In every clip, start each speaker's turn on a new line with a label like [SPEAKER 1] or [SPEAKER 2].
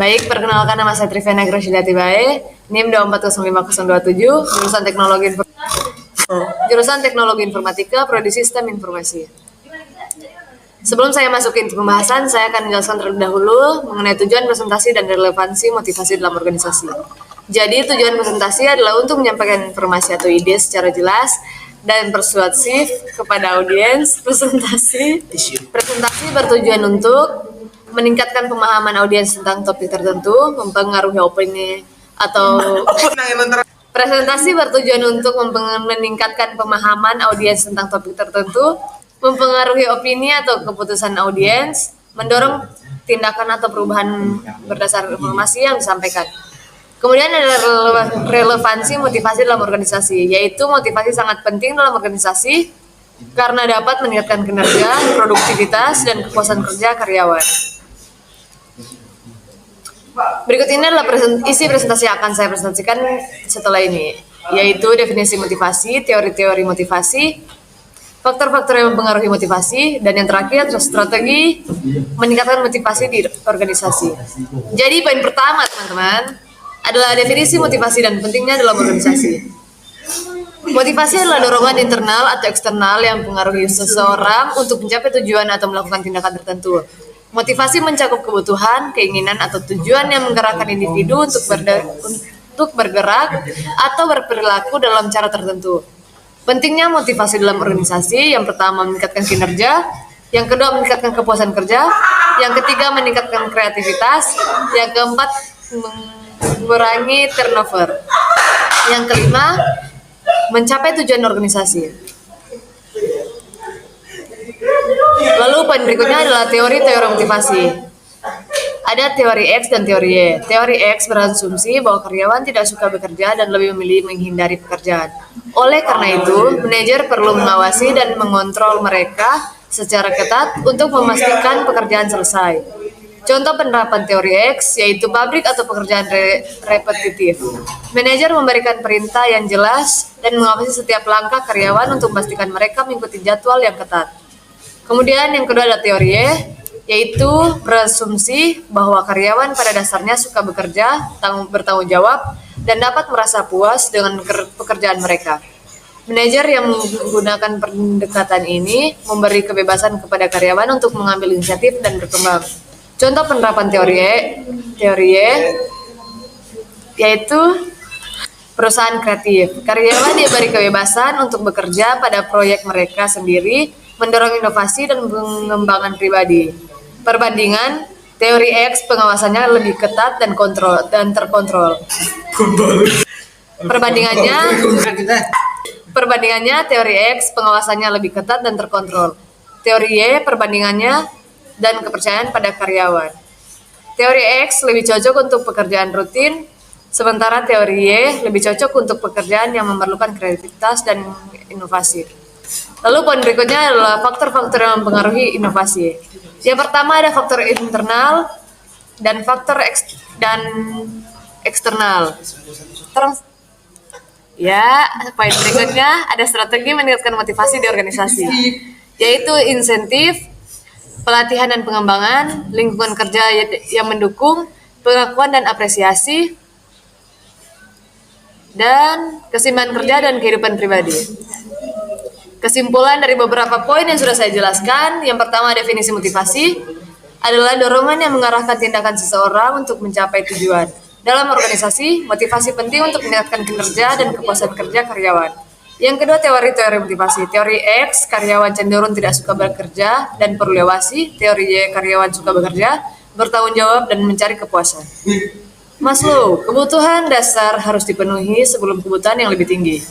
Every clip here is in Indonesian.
[SPEAKER 1] Baik, perkenalkan nama saya Trivena Grosydati Bae, NIM 2405027, jurusan Teknologi Informatika, Prodi Sistem Informasi. Sebelum saya masukin ke pembahasan, saya akan menjelaskan terlebih dahulu mengenai tujuan presentasi dan relevansi motivasi dalam organisasi. Jadi, tujuan presentasi adalah untuk menyampaikan informasi atau ide secara jelas dan persuasif kepada audiens. Presentasi bertujuan untuk meningkatkan pemahaman audiens tentang topik tertentu, mempengaruhi opini atau presentasi bertujuan untuk meningkatkan pemahaman audiens tentang topik tertentu, mempengaruhi opini atau keputusan audiens, mendorong tindakan atau perubahan berdasar informasi yang disampaikan. Kemudian ada relevansi motivasi dalam organisasi, yaitu motivasi sangat penting dalam organisasi karena dapat meningkatkan kinerja, produktivitas, dan kepuasan kerja karyawan. Berikut ini adalah isi presentasi yang akan saya presentasikan setelah ini, yaitu definisi motivasi, teori-teori motivasi, faktor-faktor yang mempengaruhi motivasi, dan yang terakhir strategi meningkatkan motivasi di organisasi. Jadi poin pertama teman-teman adalah definisi motivasi dan pentingnya dalam organisasi. Motivasi adalah dorongan internal atau eksternal yang mempengaruhi seseorang untuk mencapai tujuan atau melakukan tindakan tertentu. Motivasi mencakup kebutuhan, keinginan, atau tujuan yang menggerakkan individu untuk bergerak atau berperilaku dalam cara tertentu. Pentingnya motivasi dalam organisasi, yang pertama meningkatkan kinerja, yang kedua meningkatkan kepuasan kerja, yang ketiga meningkatkan kreativitas, yang keempat mengurangi turnover, yang kelima mencapai tujuan organisasi. Lalu poin berikutnya adalah teori-teori motivasi. Ada teori X dan teori Y. Teori X berasumsi bahwa karyawan tidak suka bekerja dan lebih memilih menghindari pekerjaan. Oleh karena itu, manajer perlu mengawasi dan mengontrol mereka secara ketat untuk memastikan pekerjaan selesai. Contoh penerapan teori X yaitu pabrik atau pekerjaan repetitif. Manajer memberikan perintah yang jelas dan mengawasi setiap langkah karyawan untuk memastikan mereka mengikuti jadwal yang ketat. Kemudian yang kedua adalah teori Y, yaitu berasumsi bahwa karyawan pada dasarnya suka bekerja, bertanggung jawab, dan dapat merasa puas dengan pekerjaan mereka. Manajer yang menggunakan pendekatan ini memberi kebebasan kepada karyawan untuk mengambil inisiatif dan berkembang. Contoh penerapan teori Y yaitu perusahaan kreatif. Karyawan diberi kebebasan untuk bekerja pada proyek mereka sendiri, mendorong inovasi dan pengembangan pribadi. Perbandingan, teori X pengawasannya lebih ketat dan terkontrol. Perbandingannya teori X pengawasannya lebih ketat dan terkontrol. Teori Y perbandingannya dan kepercayaan pada karyawan. Teori X lebih cocok untuk pekerjaan rutin, sementara teori Y lebih cocok untuk pekerjaan yang memerlukan kreativitas dan inovasi. Lalu poin berikutnya adalah faktor-faktor yang mempengaruhi inovasi. Yang pertama ada faktor internal dan faktor eksternal. Poin berikutnya ada strategi meningkatkan motivasi di organisasi, yaitu insentif, pelatihan dan pengembangan, lingkungan kerja yang mendukung, pengakuan dan apresiasi, dan keseimbangan kerja dan kehidupan pribadi. Kesimpulan dari beberapa poin yang sudah saya jelaskan, yang pertama definisi motivasi adalah dorongan yang mengarahkan tindakan seseorang untuk mencapai tujuan. Dalam organisasi, motivasi penting untuk meningkatkan kinerja dan kepuasan kerja karyawan. Yang kedua, teori-teori motivasi. Teori X, karyawan cenderung tidak suka bekerja dan perlu diawasi. Teori Y, karyawan suka bekerja, bertanggung jawab, dan mencari kepuasan. Maslow, kebutuhan dasar harus dipenuhi sebelum kebutuhan yang lebih tinggi.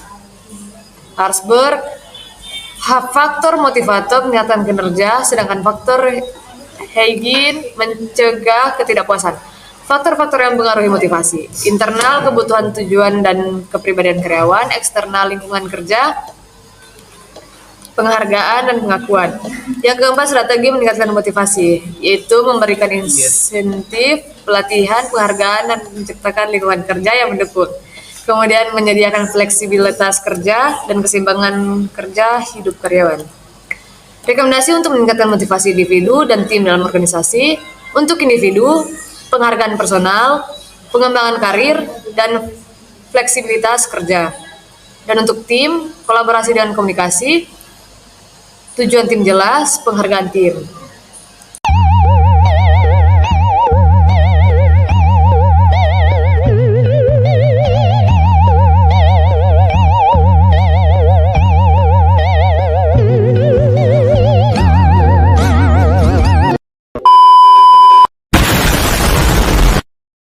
[SPEAKER 1] Harsberg, faktor motivator meningkatkan kinerja, sedangkan faktor Heigen mencegah ketidakpuasan. Faktor-faktor yang mempengaruhi motivasi: internal, kebutuhan, tujuan, dan kepribadian karyawan; eksternal, lingkungan kerja, penghargaan, dan pengakuan. Yang keempat, strategi meningkatkan motivasi, yaitu memberikan insentif, pelatihan, penghargaan, dan menciptakan lingkungan kerja yang mendukung. Kemudian menyediakan fleksibilitas kerja dan keseimbangan kerja hidup karyawan. Rekomendasi untuk meningkatkan motivasi individu dan tim dalam organisasi. Untuk individu, penghargaan personal, pengembangan karir, dan fleksibilitas kerja. Dan untuk tim, kolaborasi dan komunikasi, tujuan tim jelas, penghargaan tim.